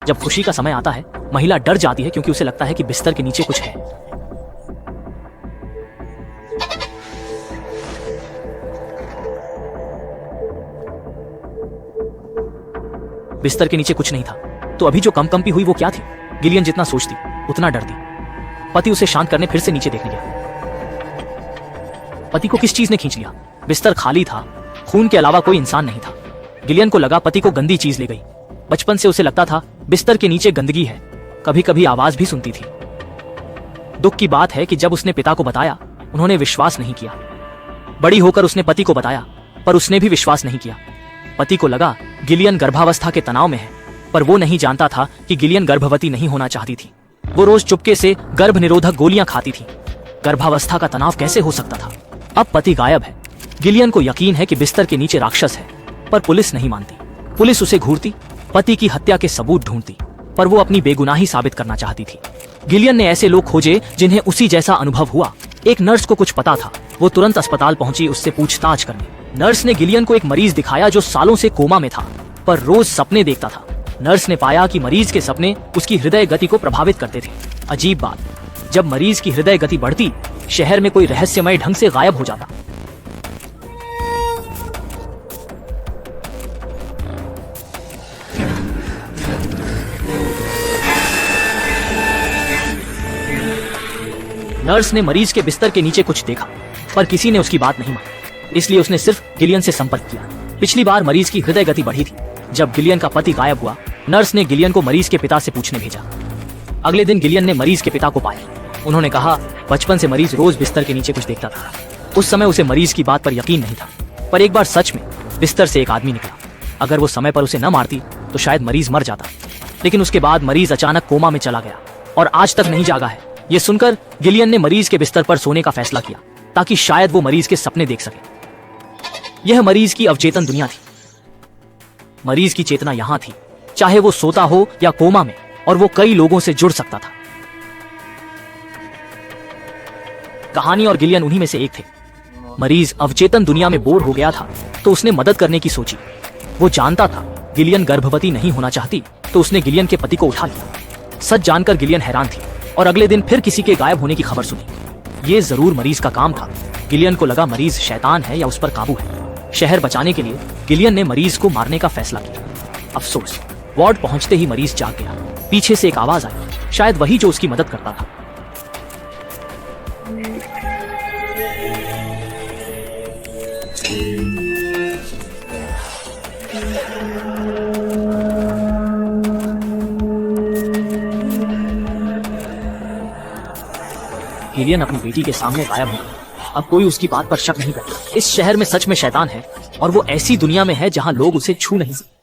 जब खुशी का समय आता है, महिला डर जाती है क्योंकि उसे लगता है कि बिस्तर के नीचे कुछ है। बिस्तर के नीचे कुछ नहीं था, तो अभी जो कंपी हुई वो क्या थी? गिलियन जितना सोचती उतना डरती। पति उसे शांत करने फिर से नीचे देखने गया। पति को किस चीज ने खींच लिया? बिस्तर खाली था, खून के अलावा कोई इंसान नहीं था। गिलियन को लगा पति को गंदी चीज ले गई। बचपन से उसे लगता था बिस्तर के नीचे गंदगी है, कभी कभी आवाज भी सुनती थी। दुख की बात है कि जब उसने पिता को बताया, उन्होंने विश्वास नहीं किया। बड़ी होकर उसने पति को बताया, पर उसने भी विश्वास नहीं किया। पति को लगा गिलियन गर्भावस्था के तनाव में है, पर वो नहीं जानता था कि गिलियन गर्भवती नहीं होना चाहती थी। वो रोज चुपके से गर्भ निरोधक गोलियां खाती थी। गर्भावस्था का तनाव कैसे हो सकता था? अब पति गायब है। गिलियन को यकीन है कि बिस्तर के नीचे राक्षस है, पर पुलिस नहीं मानती। पुलिस उसे घूरती, पति की हत्या के सबूत ढूंढती, पर वो अपनी बेगुनाही साबित करना चाहती थी। गिलियन ने ऐसे लोग खोजे जिन्हें उसी जैसा अनुभव हुआ। एक नर्स को कुछ पता था, वो तुरंत अस्पताल पहुंची उससे पूछताछ करने। नर्स ने गिलियन को एक मरीज दिखाया जो सालों से कोमा में था, पर रोज सपने देखता था। नर्स ने पाया कि मरीज के सपने उसकी हृदय गति को प्रभावित करते थे। अजीब बात, जब मरीज की हृदय गति बढ़ती, शहर में कोई रहस्यमय ढंग से गायब हो जाता। नर्स ने मरीज के बिस्तर के नीचे कुछ देखा, पर किसी ने उसकी बात नहीं मानी, इसलिए उसने सिर्फ गिलियन से संपर्क किया। पिछली बार मरीज की हृदय गति बढ़ी थी। जब गिलियन का पति गायब हुआ, नर्स ने गिलियन को मरीज के पिता से पूछने भेजा। अगले दिन गिलियन ने मरीज के पिता को पाया। उन्होंने कहा बचपन से मरीज रोज बिस्तर के नीचे कुछ देखता था। उस समय उसे मरीज की बात पर यकीन नहीं था, पर एक बार सच में बिस्तर से एक आदमी निकला। अगर वो समय पर उसे न मारती तो शायद मरीज मर जाता, लेकिन उसके बाद मरीज अचानक कोमा में चला गया और आज तक नहीं जागा है। ये सुनकर गिलियन ने मरीज के बिस्तर पर सोने का फैसला किया, ताकि शायद वो मरीज के सपने देख सके। यह मरीज की अवचेतन दुनिया थी। मरीज की चेतना यहां थी, चाहे वो सोता हो या कोमा में, और वो कई लोगों से जुड़ सकता था। कहानी और गिलियन उन्हीं में से एक थे। मरीज अवचेतन दुनिया में बोर हो गया था, तो उसने मदद करने की सोची। वो जानता था गिलियन गर्भवती नहीं होना चाहती, तो उसने गिलियन के पति को उठा लिया। सच जानकर गिलियन हैरान थी और अगले दिन फिर किसी के गायब होने की खबर सुनी। ये जरूर मरीज का काम था। गिलियन को लगा मरीज शैतान है या उस पर काबू है। शहर बचाने के लिए गिलियन ने मरीज को मारने का फैसला किया। अफसोस, वार्ड पहुंचते ही मरीज जाग गया। पीछे से एक आवाज आई, शायद वही जो उसकी मदद करता था। गिलियन अपनी बेटी के सामने गायब हो गया। अब कोई उसकी बात पर शक नहीं करता। इस शहर में सच में शैतान है, और वो ऐसी दुनिया में है जहां लोग उसे छू नहीं सकते।